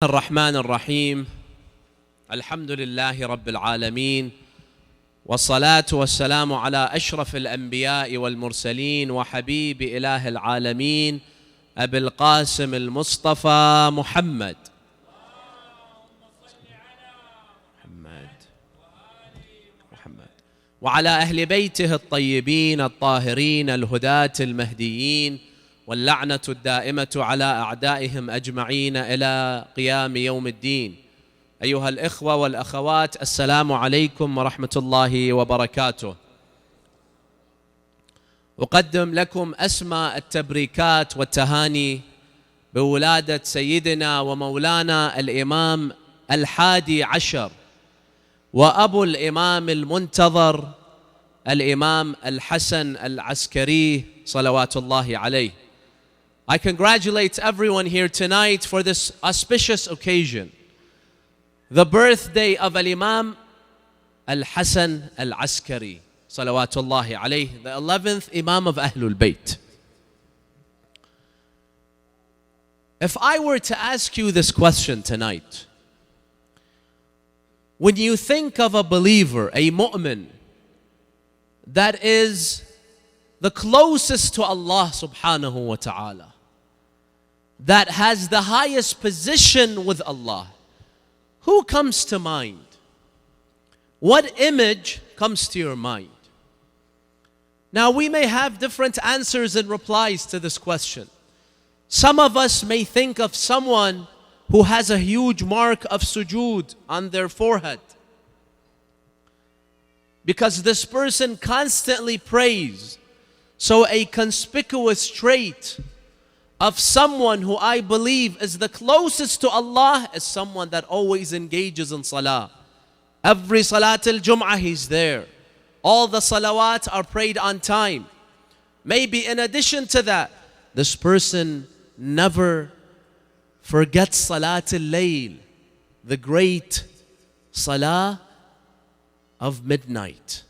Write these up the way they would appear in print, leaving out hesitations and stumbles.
الرحمن الرحيم. الحمد لله رب العالمين، والصلاة والسلام على أشرف الأنبياء والمرسلين وحبيب إله العالمين أبي القاسم المصطفى محمد وعلى أهل بيته الطيبين الطاهرين الهداة المهديين، واللعنة الدائمة على أعدائهم أجمعين إلى قيام يوم الدين. أيها الإخوة والأخوات، السلام عليكم ورحمة الله وبركاته. أقدم لكم أسمى التبريكات والتهاني بولادة سيدنا ومولانا الإمام 11 وأبو الإمام المنتظر الإمام الحسن العسكري صلوات الله عليه. I congratulate everyone here tonight for this auspicious occasion, the birthday of Imam Hasan alAskari, salawatullahi alayhi, the 11th Imam of Ahlul Bayt. If I were to ask you this question tonight, when you think of a believer, a mu'min, that is the closest to Allah subhanahu wa ta'ala, that has the highest position with Allah, who comes to mind? What image comes to your mind? Now, we may have different answers and replies to this question. Some of us may think of someone who has a huge mark of sujood on their forehead, because this person constantly prays. So a conspicuous trait of someone who I believe is the closest to Allah is someone that always engages in salah. Every salat al-jum'ah he's there. All the salawat are prayed on time. Maybe in addition to that, this person never forgets salat al-layl, the great salah of midnight.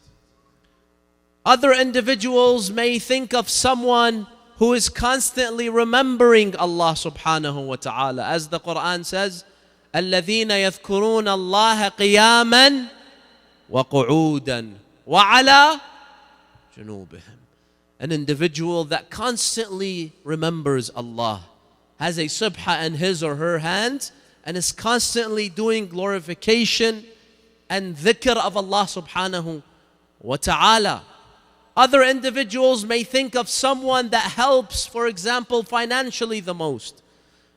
Other individuals may think of someone who is constantly remembering Allah subhanahu wa ta'ala. As the Quran says, الَّذِينَ يَذْكُرُونَ اللَّهَ قِيَامًا وَقُعُودًا وَعَلَى جُنُوبِهِمْ. An individual that constantly remembers Allah, has a subha in his or her hands, and is constantly doing glorification and dhikr of Allah subhanahu wa ta'ala. Other individuals may think of someone that helps, for example, financially the most.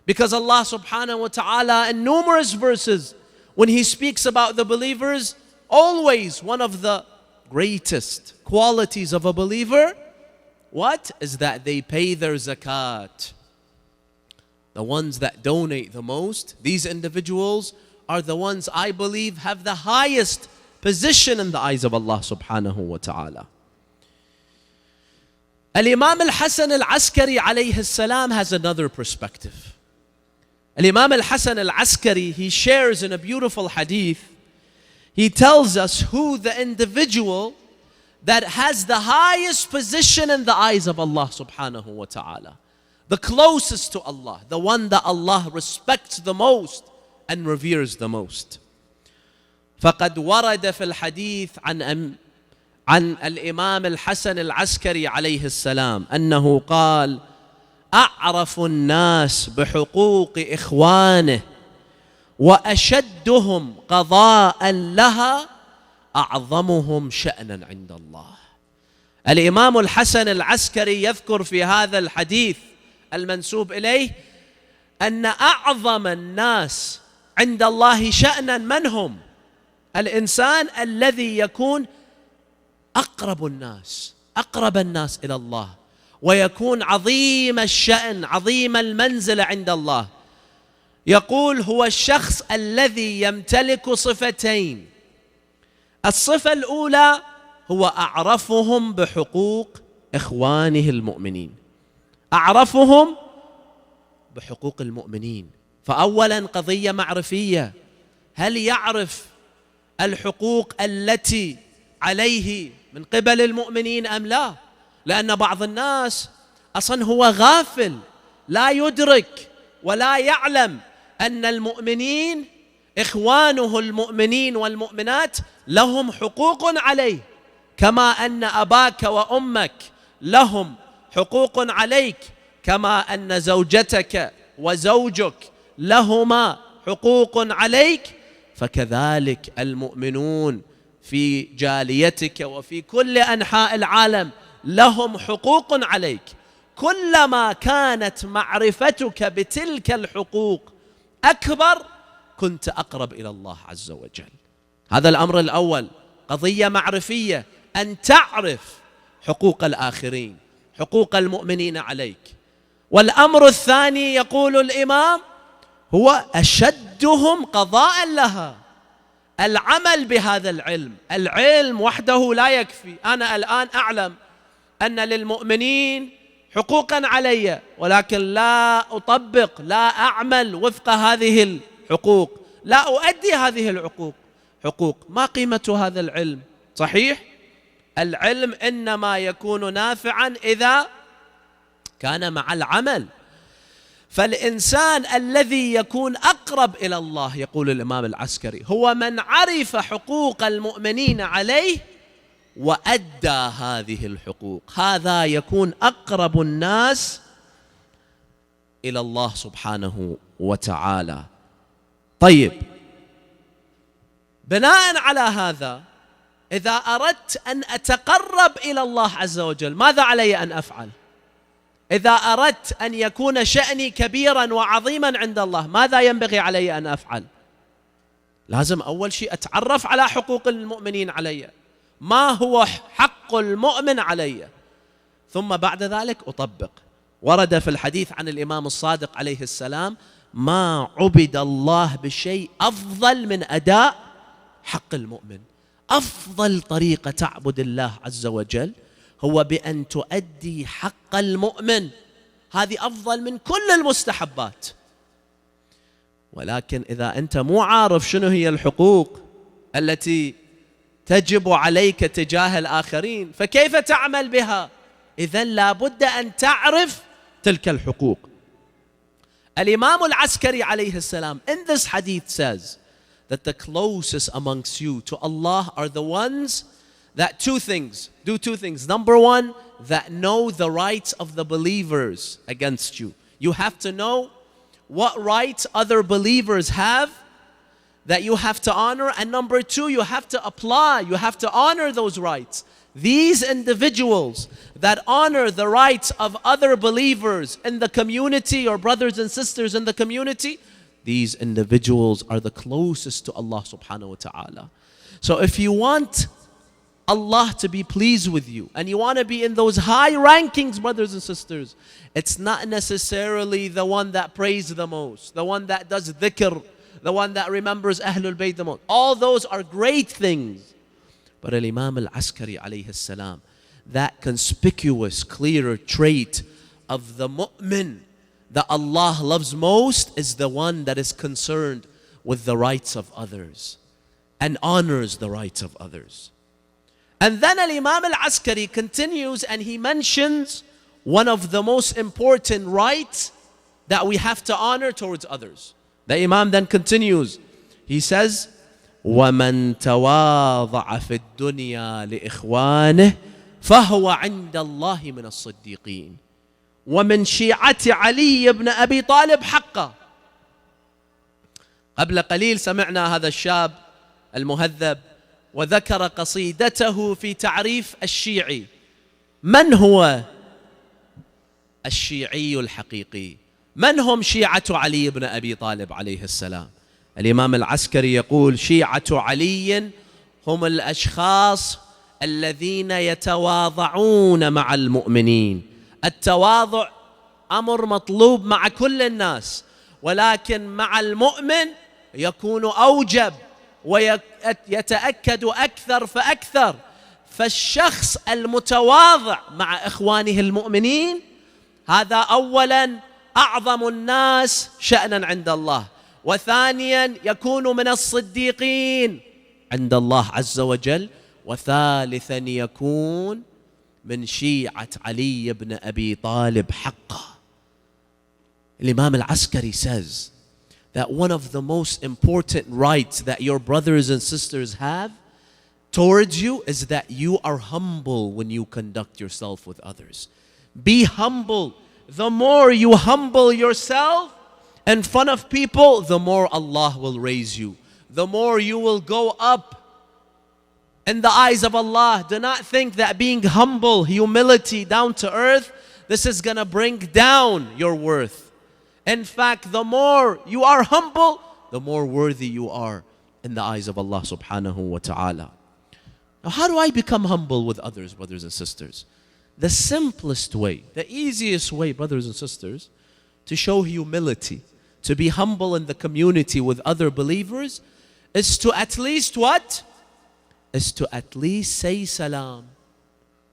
Because Allah subhanahu wa ta'ala in numerous verses, when He speaks about the believers, always one of the greatest qualities of a believer, what? Is that they pay their zakat. The ones that donate the most, these individuals are the ones I believe have the highest position in the eyes of Allah subhanahu wa ta'ala. Imam Hasan alAskari alayhi salam has another perspective. Imam Hasan alAskari, he shares in a beautiful hadith, he tells us who the individual that has the highest position in the eyes of Allah subhanahu wa ta'ala, the closest to Allah, the one that Allah respects the most and reveres the most. فقد ورد في الحديث عن الإمام الحسن العسكري عليه السلام أنه قال: أعرف الناس بحقوق إخوانه وأشدهم قضاء لها أعظمهم شأنا عند الله. الإمام الحسن العسكري يذكر في هذا الحديث المنسوب إليه أن أعظم الناس عند الله شأنا من هم؟ الإنسان الذي يكون أقرب الناس إلى الله، ويكون عظيم الشأن عظيم المنزلة عند الله. يقول: هو الشخص الذي يمتلك صفتين. الصفة الأولى هو أعرفهم بحقوق إخوانه المؤمنين. أعرفهم بحقوق المؤمنين. فأولا قضية معرفية، هل يعرف الحقوق التي عليه من قبل المؤمنين أم لا؟ لأن بعض الناس أصلا هو غافل، لا يدرك ولا يعلم أن المؤمنين إخوانه المؤمنين والمؤمنات لهم حقوق عليه، كما أن أباك وأمك لهم حقوق عليك، كما أن زوجتك وزوجك لهما حقوق عليك، فكذلك المؤمنون في جاليتك وفي كل أنحاء العالم لهم حقوق عليك. كلما كانت معرفتك بتلك الحقوق أكبر كنت أقرب إلى الله عز وجل. هذا الأمر الأول، قضية معرفية، أن تعرف حقوق الآخرين، حقوق المؤمنين عليك. والأمر الثاني يقول الإمام هو أشدهم قضاء لها، العمل بهذا العلم. العلم وحده لا يكفي. أنا الآن أعلم أن للمؤمنين حقوقا علي، ولكن لا أطبق، لا أعمل وفق هذه الحقوق، لا أؤدي هذه الحقوق. ما قيمة هذا العلم؟ صحيح العلم إنما يكون نافعا إذا كان مع العمل. فالإنسان الذي يكون أقرب إلى الله، يقول الإمام العسكري، هو من عرف حقوق المؤمنين عليه وأدى هذه الحقوق. هذا يكون أقرب الناس إلى الله سبحانه وتعالى. طيب، بناء على هذا، إذا أردت أن أتقرب إلى الله عز وجل ماذا علي أن أفعل؟ إذا أردت أن يكون شأني كبيرا وعظيما عند الله ماذا ينبغي علي أن أفعل؟ لازم أول شيء أتعرف على حقوق المؤمنين علي، ما هو حق المؤمن علي، ثم بعد ذلك أطبق. ورد في الحديث عن الإمام الصادق عليه السلام: ما عبد الله بشيء أفضل من أداء حق المؤمن. أفضل طريقة تعبد الله عز وجل هو بأن تؤدي حق المؤمن، هذه أفضل من كل المستحبات. ولكن إذا أنت مو عارف شنو هي الحقوق التي تجب عليك تجاه الآخرين فكيف تعمل بها؟ إذن لا بد أن تعرف تلك الحقوق. الإمام العسكري عليه السلام in this hadith says that the closest amongst you to Allah are the ones that do two things. Number one, that know the rights of the believers against you. You have to know what rights other believers have that you have to honor. And number two, you have to apply, you have to honor those rights. These individuals that honor the rights of other believers in the community or brothers and sisters in the community, these individuals are the closest to Allah subhanahu wa ta'ala. So if you want Allah to be pleased with you and you want to be in those high rankings, brothers and sisters, it's not necessarily the one that prays the most, the one that does dhikr, the one that remembers Ahlul Bayt the most. All those are great things. But Imam al-Askari alayhi salam, that conspicuous, clear trait of the mu'min that Allah loves most is the one that is concerned with the rights of others and honors the rights of others. And then Imam al-Askari continues and he mentions one of the most important rights that we have to honor towards others. The Imam then continues. He says, وَمَنْ تَوَاضَعَ فِي الدُّنْيَا لِإِخْوَانِهِ فَهُوَ عِنْدَ اللَّهِ مِنَ الصِّدِّيقِينَ ومن شيعة علي بن أبي طالب حقا. قبل قليل سمعنا هذا الشاب المهذب وذكر قصيدته في تعريف الشيعي. من هو الشيعي الحقيقي؟ من هم شيعة علي بن أبي طالب عليه السلام؟ الإمام العسكري يقول: شيعة علي هم الأشخاص الذين يتواضعون مع المؤمنين. التواضع أمر مطلوب مع كل الناس، ولكن مع المؤمن يكون أوجب ويتأكد أكثر فأكثر. فالشخص المتواضع مع إخوانه المؤمنين هذا أولا أعظم الناس شأنا عند الله، وثانيا يكون من الصديقين عند الله عز وجل، وثالثا يكون من شيعة علي بن أبي طالب حقا. الإمام العسكري says that one of the most important rights that your brothers and sisters have towards you is that you are humble when you conduct yourself with others. Be humble. The more you humble yourself in front of people, the more Allah will raise you. The more you will go up in the eyes of Allah. Do not think that being humble, humility, down to earth, this is going to bring down your worth. In fact, the more you are humble, the more worthy you are in the eyes of Allah subhanahu wa ta'ala. Now, how do I become humble with others, brothers and sisters? The simplest way, the easiest way, brothers and sisters, to show humility, to be humble in the community with other believers, is to at least what? Is to at least say salam.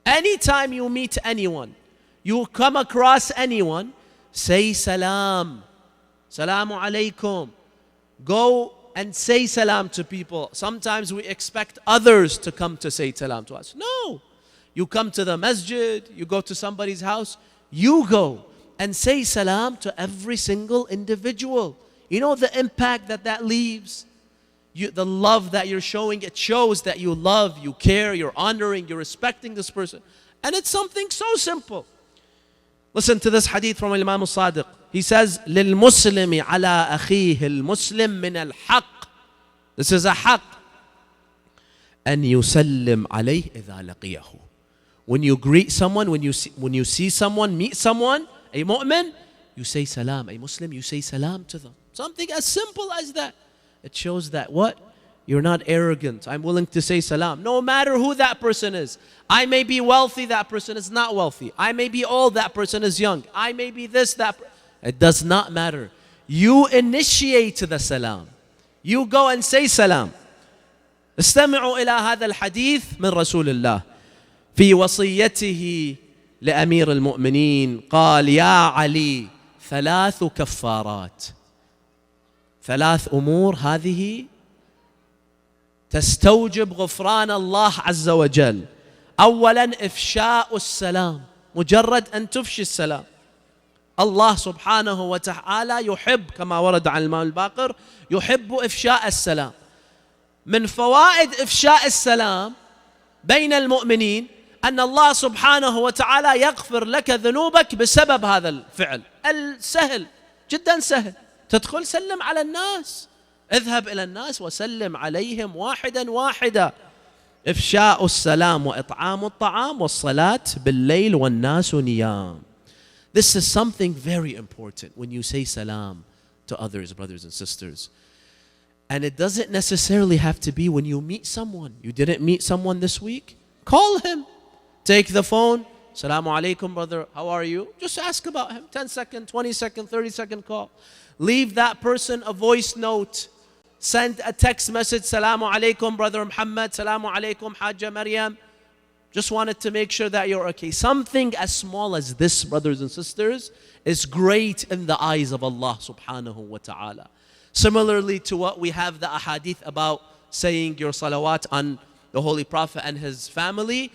Anytime you meet anyone, you come across anyone, say salam. Salamu alaykum. Go and say salam to people. Sometimes we expect others to come to say salam to us. No. You come to the masjid, you go to somebody's house, you go and say salam to every single individual. You know the impact that that leaves? The love that you're showing, it shows that you love, you care, you're honoring, you're respecting this person. And it's something so simple. Listen to this hadith from Imam Sadiq. He says, لِلْمُسْلِمِ عَلَىٰ أَخِيهِ الْمُسْلِمِ مِنَ الْحَقِّ. This is a haqq. أَنْ يُسَلِّمْ عَلَيْهِ إِذَا لَقِيَهُ. When you greet someone, when you see someone, meet someone, a mu'min, you say salam. A Muslim, you say salam to them. Something as simple as that. It shows that what? You're not arrogant. I'm willing to say salam. No matter who that person is. I may be wealthy, that person is not wealthy. I may be old, that person is young. I may be this, that. It does not matter. You initiate the salam. You go and say salam. استمعوا إلى هذا الحديث من رسول الله في وصيته لأمير المؤمنين قال يا علي 3 كفارات 3 أمور هذه تستوجب غفران الله عز وجل. أولا إفشاء السلام. مجرد أن تفشي السلام. الله سبحانه وتعالى يحب كما ورد عن الإمام الباقر يحب إفشاء السلام. من فوائد إفشاء السلام بين المؤمنين أن الله سبحانه وتعالى يغفر لك ذنوبك بسبب هذا الفعل السهل جدا سهل. تدخل سلم على الناس. اذهب إلى الناس وسلم عليهم واحدا واحدا. إفشاء السلام وإطعام الطعام والصلاة بالليل والناس نيام. This is something very important when you say salam to others, brothers and sisters. And it doesn't necessarily have to be when you meet someone. You didn't meet someone this week? Call him. Take the phone. Assalamu alaikum, brother. How are you? Just ask about him. 10-second, 20-second, 30-second call. Leave that person a voice note. Send a text message. Assalamu alaikum, brother Muhammad. Assalamu alaikum, Hajja Maryam. Just wanted to make sure that you're okay. Something as small as this, brothers and sisters, is great in the eyes of Allah subhanahu wa ta'ala. Similarly to what we have the ahadith about saying your salawat on the Holy Prophet and his family,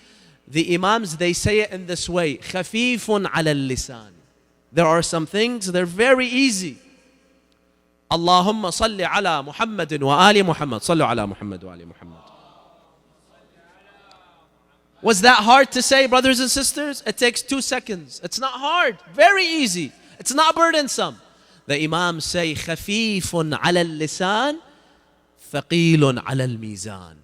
the Imams, they say it in this way, خَفِيفٌ عَلَى اللِّسَانِ. There are some things, they're very easy. Allahumma salli ala Muhammadin wa ali Muhammad. Sallu ala Muhammad wa ali Muhammad. Was that hard to say, brothers and sisters? It takes 2 seconds. It's not hard. Very easy. It's not burdensome. The Imams say, خَفِيفٌ عَلَى اللِّسَانِ ثَقِيلٌ عَلَى الْمِيزَانِ.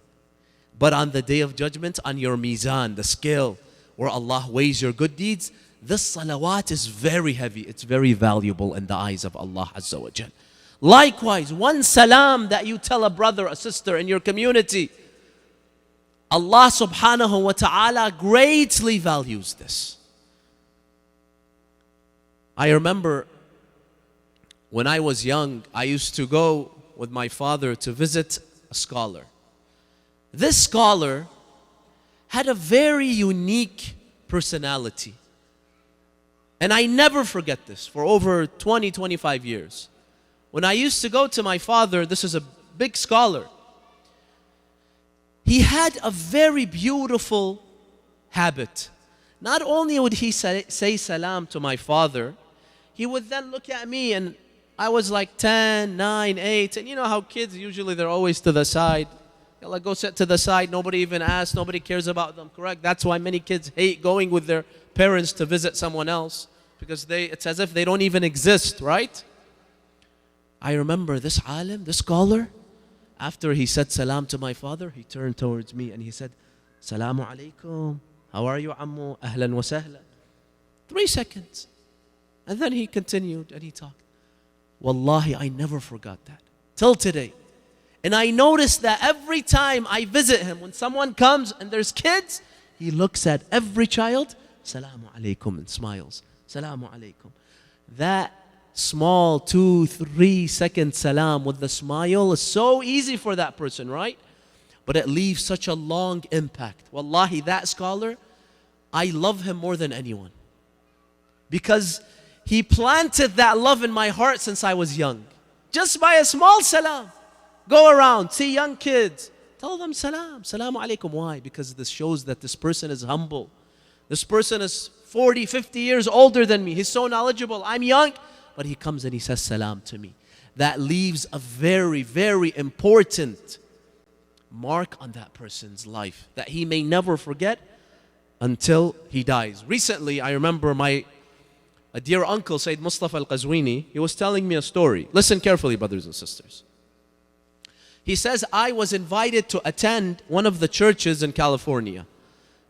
But on the day of judgment, on your mizan, the scale where Allah weighs your good deeds, this salawat is very heavy. It's very valuable in the eyes of Allah Azza wa Jal. Likewise, one salam that you tell a brother, a sister in your community, Allah subhanahu wa ta'ala greatly values this. I remember when I was young, I used to go with my father to visit a scholar. This scholar had a very unique personality. And I never forget this for over 20, 25 years. When I used to go to my father, this is a big scholar. He had a very beautiful habit. Not only would he say salam to my father, he would then look at me and I was like 10, 9, 8. And you know how kids, usually they're always to the side. They'll like go sit to the side. Nobody even asks. Nobody cares about them, correct? That's why many kids hate going with their parents to visit someone else. Because it's as if they don't even exist, right? I remember this alim, this scholar, after he said salam to my father, he turned towards me and he said, Salamu alaikum. How are you, Ammu? Ahlan wa sahlan. 3 seconds. And then he continued and he talked. Wallahi, I never forgot that. Till today. And I noticed that every time I visit him, when someone comes and there's kids, he looks at every child, Salamu alaikum, and smiles. Salamu alaikum. That small 2-3 second salam with the smile is so easy for that person, right? But it leaves such a long impact. Wallahi, that scholar, I love him more than anyone. Because he planted that love in my heart since I was young. Just by a small salam. Go around, see young kids. Tell them salam, salamu alaikum. Why? Because this shows that this person is humble. This person is 40, 50 years older than me. He's so knowledgeable. I'm young. But he comes and he says salam to me. That leaves a very, very important mark on that person's life that he may never forget until he dies. Recently, I remember a dear uncle, Sayyid Mustafa al-Qazwini, he was telling me a story. Listen carefully, brothers and sisters. He says, I was invited to attend one of the churches in California.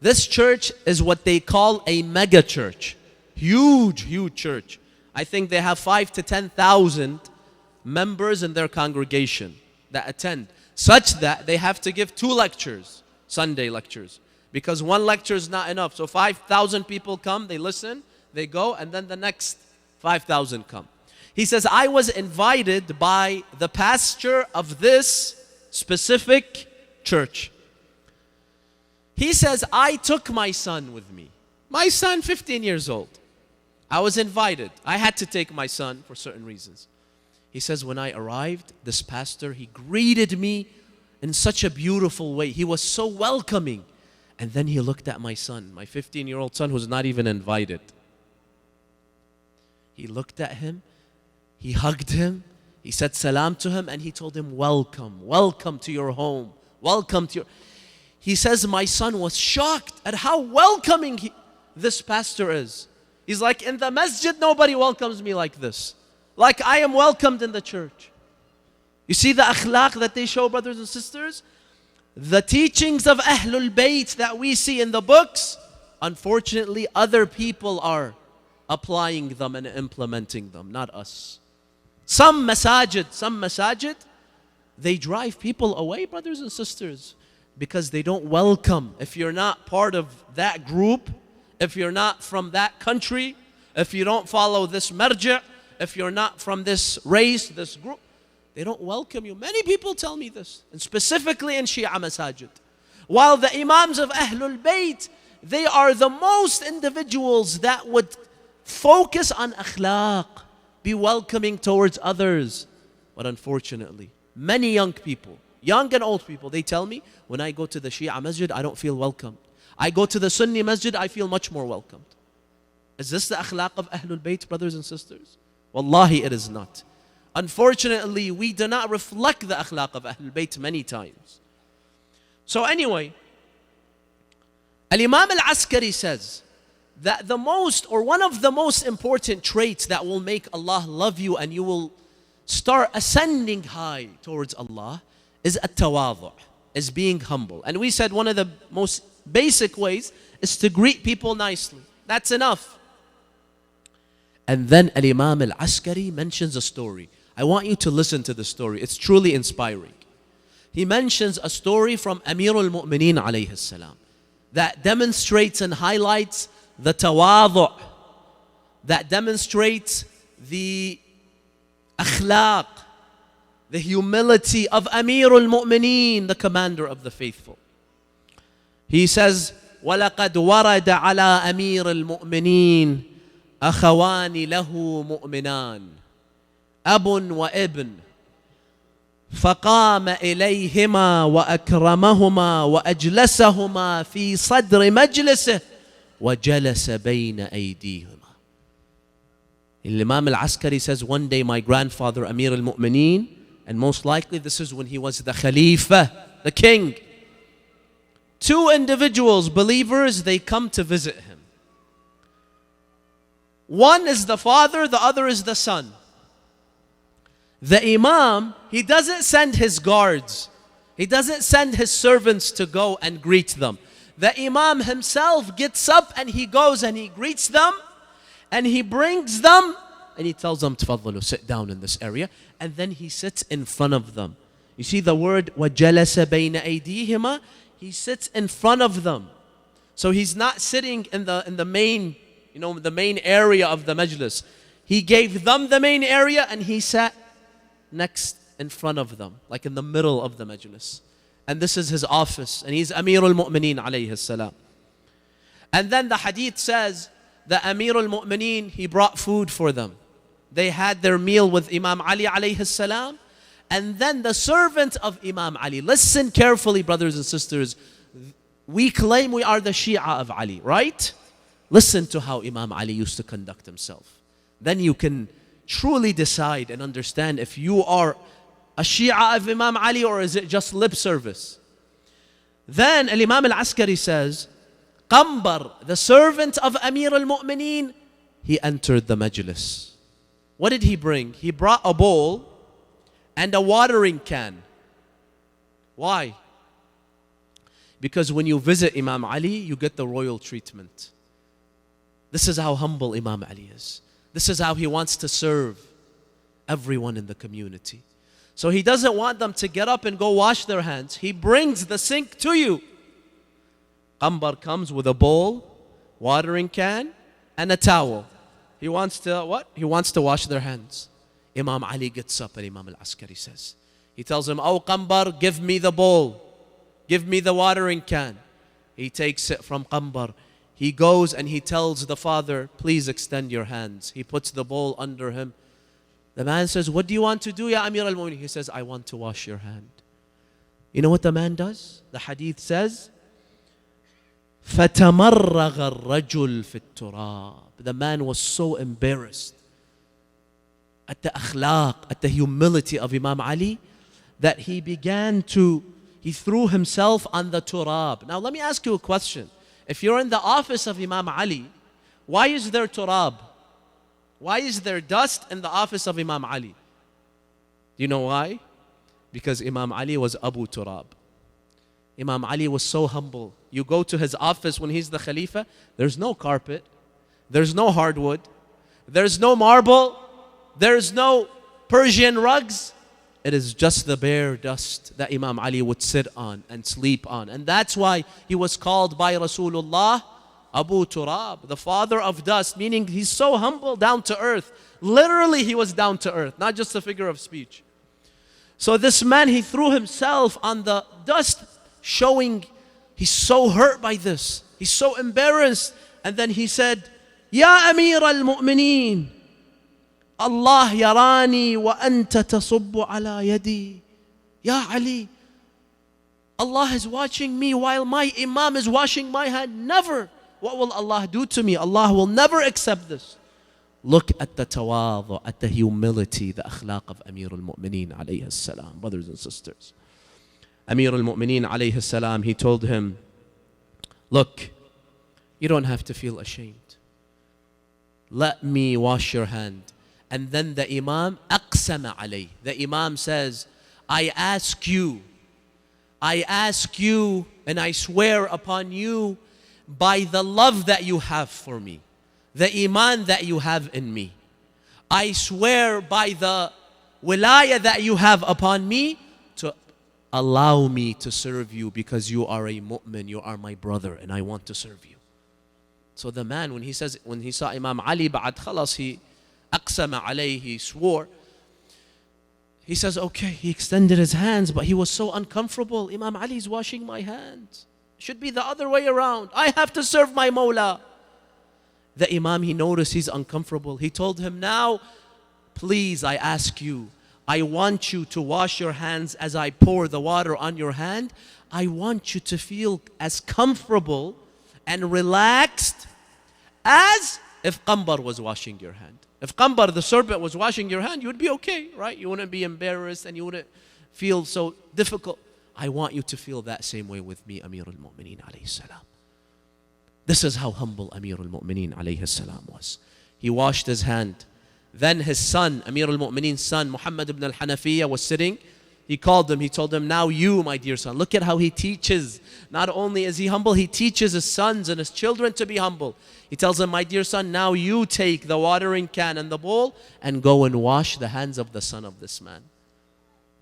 This church is what they call a mega church. Huge, huge church. I think they have 5,000 to 10,000 members in their congregation that attend, such that they have to give 2 lectures, Sunday lectures, because 1 lecture is not enough. So 5,000 people come, they listen, they go, and then the next 5,000 come. He says, I was invited by the pastor of this specific church. He says, I took my son with me. My son, 15 years old. I was invited. I had to take my son for certain reasons. He says, when I arrived, this pastor, he greeted me in such a beautiful way. He was so welcoming. And then he looked at my son, my 15-year-old son who's not even invited. He looked at him, he hugged him, he said salam to him, and he told him, welcome, welcome to your home, welcome to your... He says, my son was shocked at how welcoming this pastor is. He's like, in the masjid, nobody welcomes me like this. Like I am welcomed in the church. You see the akhlaq that they show, brothers and sisters? The teachings of Ahlul Bayt that we see in the books, unfortunately, other people are applying them and implementing them, not us. Some masajid, they drive people away, brothers and sisters, because they don't welcome. If you're not part of that group, if you're not from that country, if you don't follow this marja', if you're not from this race, this group, they don't welcome you. Many people tell me this, and specifically in Shia masajid. While the imams of Ahlul Bayt, they are the most individuals that would focus on akhlaq, be welcoming towards others. But unfortunately, many young people, young and old people, they tell me, when I go to the Shia masjid, I don't feel welcomed. I go to the Sunni masjid, I feel much more welcomed. Is this the akhlaq of Ahlul Bayt, brothers and sisters? Wallahi, it is not. Unfortunately, we do not reflect the akhlaq of Ahlul Bayt many times. So anyway, Imam alAskari says that the most, or one of the most important traits that will make Allah love you and you will start ascending high towards Allah is at-tawadu', is being humble. And we said one of the most basic ways is to greet people nicely. That's enough. And then Imam alAskari mentions a story. I want you to listen to the story. It's truly inspiring. He mentions a story from Amirul Mu'mineen alayhi salam that demonstrates and highlights the tawadu', that demonstrates the akhlaq, the humility of Amirul Mu'mineen, the commander of the faithful. He says, وَلَقَدْ وَرَدَ عَلَىٰ أَمِيرِ الْمُؤْمِنِينَ أَخَوَانِ لَهُ مُؤْمِنَانِ أب وابن فقام إليهما وأكرمهما وأجلسهما في صدر مجلسه وجلس بين أيديهما. He says, وَلَقَدْ وَرَدَ عَلَىٰ أَمِيرِ الْمُؤْمِنِينَ أَخَوَانِ لَهُ مُؤْمِنَانِ أب وابن فقام إليهما وأكرمهما وأجلسهما في صدر مجلسه Imam al-Askari says, one day my grandfather, Amir al-Mu'mineen, and most likely this is when he was the Khalifa, the king. Two individuals, believers, they come to visit him. One is the father, the other is the son. The Imam, he doesn't send his guards. He doesn't send his servants to go and greet them. The Imam himself gets up and he goes and he greets them and he brings them and he tells them, "Tafadhalu, sit down in this area." And then he sits in front of them. You see the word وَجَلَسَ بَيْنَ أَيْدِيهِمَا. He sits in front of them. So he's not sitting in the main, the main area of the majlis. He gave them the main area and he sat next in front of them, like in the middle of the majlis. And this is his office. And he's Amir al-Mu'mineen alayhi salam. And then the hadith says that Amir al-Mu'mineen, he brought food for them. They had their meal with Imam Ali alayhi salam. And then the servant of Imam Ali. Listen carefully, brothers and sisters. We claim we are the Shia of Ali, right? Listen to how Imam Ali used to conduct himself. Then you can truly decide and understand if you are a Shia of Imam Ali or is it just lip service. Then Imam al-Askari says, Qambar, the servant of Amir al-Mu'mineen, he entered the majlis. What did he bring? He brought a bowl and a watering can. Why? Because when you visit Imam Ali, you get the royal treatment. This is how humble Imam Ali is. This is how he wants to serve everyone in the community. So he doesn't want them to get up and go wash their hands. He brings the sink to you. Qambar comes with a bowl, watering can, and a towel. He wants to what? He wants to wash their hands. Imam Ali gets up and Imam al-Askari says, he tells him, "Oh Qambar, give me the bowl. Give me the watering can." He takes it from Qambar. He goes and he tells the father, "Please extend your hands." He puts the bowl under him. The man says, "What do you want to do, Ya Amir al-Mu'mineen?" He says, "I want to wash your hand." You know what the man does? The hadith says, فَتَمَرَّغَ الرَّجُلُ فِي التُّرَابِ. The man was so embarrassed at the akhlaq, at the humility of Imam Ali, that he threw himself on the turab. Now let me ask you a question. If you're in the office of Imam Ali, why is there turab? Why is there dust in the office of Imam Ali? Do you know why? Because Imam Ali was Abu Turab. Imam Ali was so humble. You go to his office when he's the Khalifa, there's no carpet, there's no hardwood, there's no marble, there's no Persian rugs. It is just the bare dust that Imam Ali would sit on and sleep on. And that's why he was called by Rasulullah Abu Turab, the father of dust, meaning he's so humble, down to earth. Literally, he was down to earth, not just a figure of speech. So this man, he threw himself on the dust, showing he's so hurt by this. He's so embarrassed. And then he said, "Ya Amir al-Mu'mineen, Allah yarani wa anta tasubbu ala yadi." Ya Ali, Allah is watching me while my Imam is washing my hand. Never. What will Allah do to me? Allah will never accept this. Look at the tawadhu, at the humility, the akhlaq of Amir al-Mu'mineen alayhi salam. Brothers and sisters, Amir al-Mu'mineen alayhi salam, he told him, "Look, you don't have to feel ashamed. Let me wash your hand." And then the Imam aqsama alayh. The Imam says, I ask you and I swear upon you by the love that you have for me, the iman that you have in me. I swear by the wilayah that you have upon me to allow me to serve you because you are a mu'min, you are my brother and I want to serve you. So the man, when he saw Imam Ali, ba'ad khalas, he aqsama alayhi, he swore. He says, okay, he extended his hands, but he was so uncomfortable. Imam Ali is washing my hands. Should be the other way around. I have to serve my Mawla. The Imam, he noticed he's uncomfortable. He told him, now, please, I ask you, I want you to wash your hands as I pour the water on your hand. I want you to feel as comfortable and relaxed as if Qambar was washing your hand. If Qambar, the serpent, was washing your hand, you would be okay, right? You wouldn't be embarrassed and you wouldn't feel so difficult. I want you to feel that same way with me, Amir al-Mu'mineen alayhi salam. This is how humble Amir al-Mu'mineen alayhi salam was. He washed his hand. Then his son, Amir al-Mu'mineen's son, Muhammad ibn al-Hanafiya, was sitting. He called him, he told him, now you, my dear son. Look at how he teaches. Not only is he humble, he teaches his sons and his children to be humble. He tells him, my dear son, now you take the watering can and the bowl and go and wash the hands of the son of this man.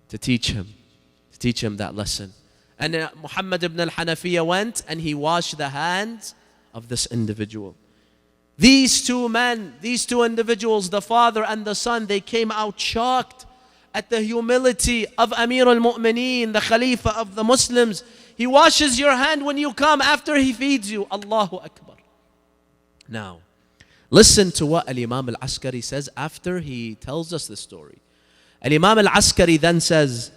To teach him that lesson. And Muhammad ibn al-Hanafiya went and he washed the hands of this individual. These two men, these two individuals, the father and the son, they came out shocked at the humility of Amir al-Mu'mineen, the Khalifa of the Muslims. He washes your hand when you come after he feeds you. Allahu Akbar. Now, listen to what Imam al-Askari says after he tells us the story. Imam al-Askari then says,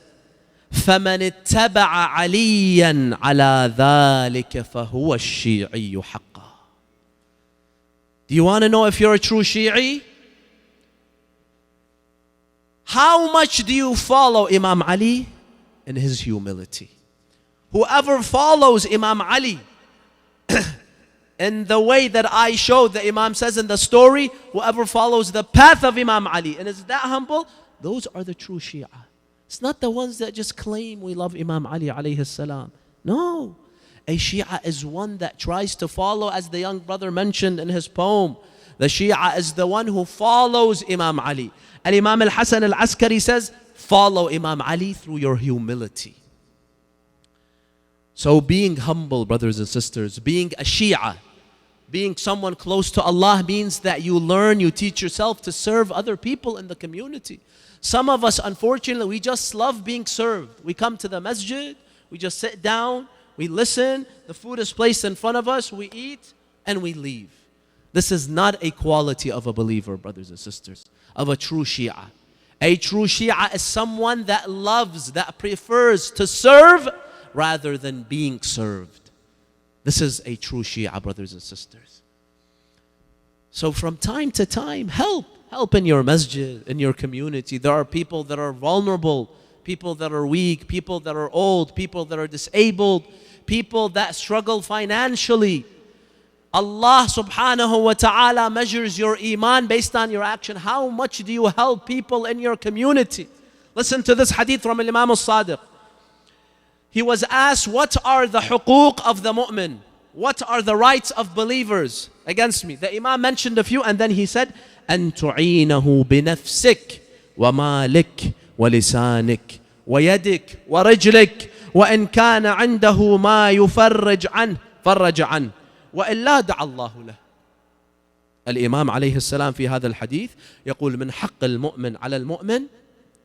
فَمَنِ اتَّبَعَ عَلِيًّا عَلَى ذَلِكَ فَهُوَ الشِّيعِيُّ حَقًّا. Do you want to know if you're a true Shi'i? How much do you follow Imam Ali in his humility? Whoever follows Imam Ali in the way that I showed, the Imam says in the story, whoever follows the path of Imam Ali and is that humble, those are the true Shia. It's not the ones that just claim we love Imam Ali alayhi salam. No. A Shia is one that tries to follow, as the young brother mentioned in his poem. The Shia is the one who follows Imam Ali. And Imam Hasan alAskari says, follow Imam Ali through your humility. So being humble, brothers and sisters, being a Shia, being someone close to Allah means that you learn, you teach yourself to serve other people in the community. Some of us, unfortunately, we just love being served. We come to the masjid, we just sit down, we listen, the food is placed in front of us, we eat, and we leave. This is not a quality of a believer, brothers and sisters, of a true Shia. A true Shia is someone that loves, that prefers to serve rather than being served. This is a true Shia, brothers and sisters. So from time to time, help in your masjid, in your community. There are people that are vulnerable, people that are weak, people that are old, people that are disabled, people that struggle financially. Allah subhanahu wa ta'ala measures your iman based on your action. How much do you help people in your community? Listen to this hadith from Imam al-Sadiq. He was asked, what are the huquq of the mu'min? What are the rights of believers against me? The Imam mentioned a few and then he said, أن تعينه بنفسك ومالك ولسانك ويدك ورجلك وإن كان عنده ما يفرج عنه فرج عنه وإلا دعا الله له. الإمام عليه السلام في هذا الحديث يقول من حق المؤمن على المؤمن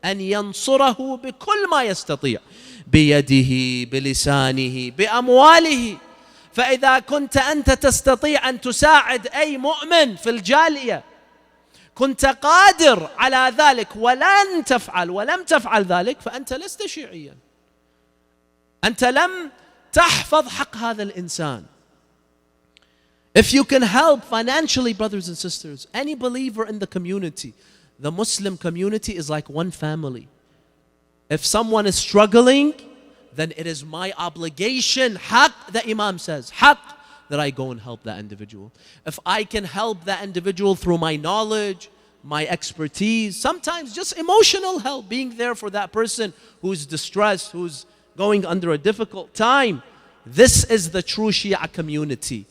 أن ينصره بكل ما يستطيع بيده بلسانه بأمواله. فإذا كنت أنت تستطيع أن تساعد أي مؤمن في الجالية كنت قادر على ذلك ولم تفعل ذلك فأنت لست شيعيا. أنت لم تحفظ حق هذا الإنسان. If you can help financially, brothers and sisters, any believer in the community, the Muslim community is like one family. If someone is struggling, then it is my obligation, haq, the Imam says, haq, that I go and help that individual. If I can help that individual through my knowledge, my expertise, sometimes just emotional help, being there for that person who's distressed, who's going under a difficult time. This is the true Shia community.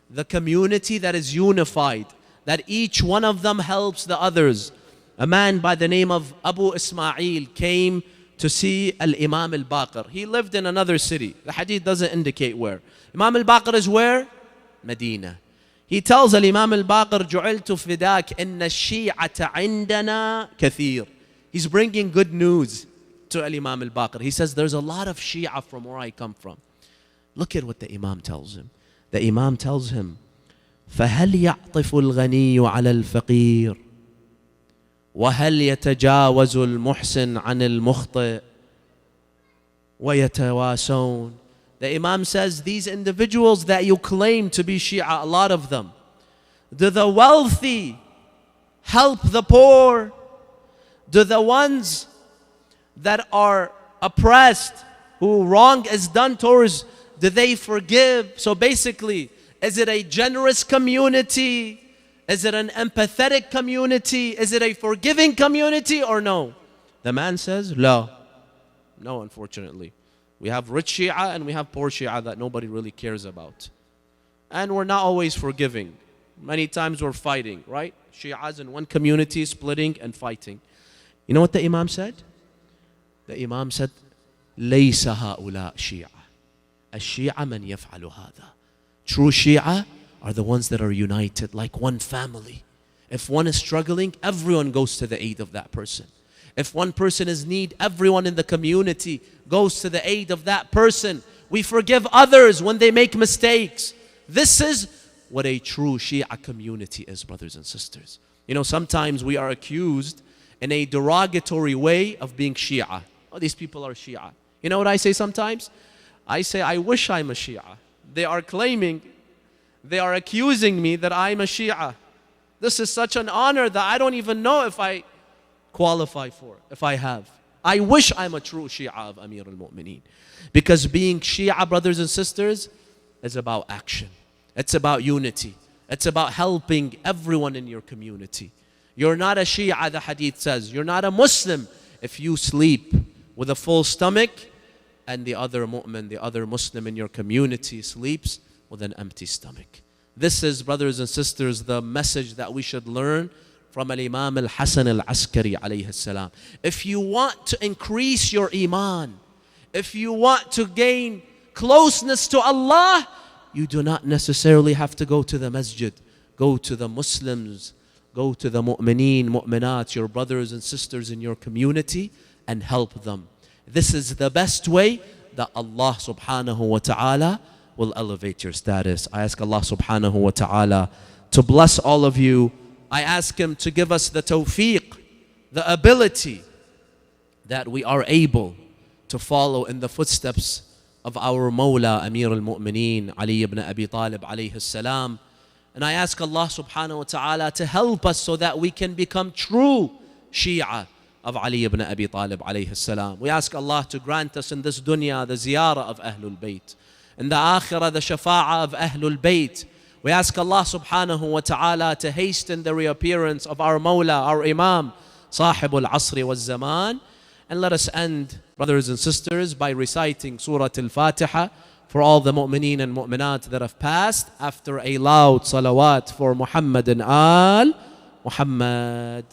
The community that is unified, that each one of them helps the others. A man by the name of Abu Ismail came to see Al-Imam al-Baqir. He lived in another city. The hadith doesn't indicate where. Imam al-Baqir is where? Medina. He tells Al-Imam al-Baqir, جُعِلْتُ فِدَاكَ إِنَّ الشِّيعَةَ عِنْدَنَا كَثِيرٌ. He's bringing good news to Al-Imam al-Baqir. He says, there's a lot of Shia from where I come from. Look at what the Imam tells him. The Imam tells him, فَهَلْ يَعْطِفُ الْغَنِيُّ عَلَى الْفَقِيرِ وَهَلْ يَتَجَاوَزُ الْمُحْسِنُ عَنِ الْمُخْطِئِ وَيَتَوَاسَوْنَ. The Imam says, these individuals that you claim to be Shia, a lot of them, Do the wealthy help the poor? Do the ones that are oppressed, who wrong is done towards, do they forgive? So basically, is it a generous community? Is it an empathetic community? Is it a forgiving community or no? The man says, no. No, unfortunately. We have rich Shia and we have poor Shia that nobody really cares about. And we're not always forgiving. Many times we're fighting, right? Shias in one community splitting and fighting. You know what the Imam said? The Imam said, لَيْسَ هَؤُلَاء شِيعَةً الشِّيعَ مَنْ يَفْعَلُ هَذَا. True Shia are the ones that are united like one family. If one is struggling, everyone goes to the aid of that person. If one person is in need, everyone in the community goes to the aid of that person. We forgive others when they make mistakes. This is what a true Shia community is, brothers and sisters. You know, sometimes we are accused in a derogatory way of being Shia. Oh, these people are Shia. You know what I say sometimes? I say, I wish I'm a Shia. They are claiming, they are accusing me that I'm a Shia. This is such an honor that I don't even know if I qualify for, if I have. I wish I'm a true Shia of Amir al-Mu'mineen. Because being Shia, brothers and sisters, is about action. It's about unity. It's about helping everyone in your community. You're not a Shia, the hadith says. You're not a Muslim if you sleep with a full stomach and the other mu'min, the other Muslim in your community sleeps with an empty stomach. This is, brothers and sisters, the message that we should learn from Imam Hasan alAskari alayhi salam. If you want to increase your iman, if you want to gain closeness to Allah, you do not necessarily have to go to the masjid. Go to the Muslims, go to the mu'mineen, mu'minat, your brothers and sisters in your community, and help them. This is the best way that Allah subhanahu wa ta'ala will elevate your status. I ask Allah subhanahu wa ta'ala to bless all of you. I ask Him to give us the tawfiq, the ability that we are able to follow in the footsteps of our Mawla Amir al-Mu'mineen Ali ibn Abi Talib alayhi salam. And I ask Allah subhanahu wa ta'ala to help us so that we can become true Shia of Ali ibn Abi Talib alayhi salam. We ask Allah to grant us in this dunya the ziyarah of Ahlul Bayt. In the akhirah, the shafa'ah of Ahlul Bayt. We ask Allah subhanahu wa ta'ala to hasten the reappearance of our Mawla, our Imam, Sahibul Asri wal Zaman. And let us end, brothers and sisters, by reciting Surah Al-Fatiha for all the mu'mineen and mu'minat that have passed after a loud salawat for Muhammad and Al Muhammad.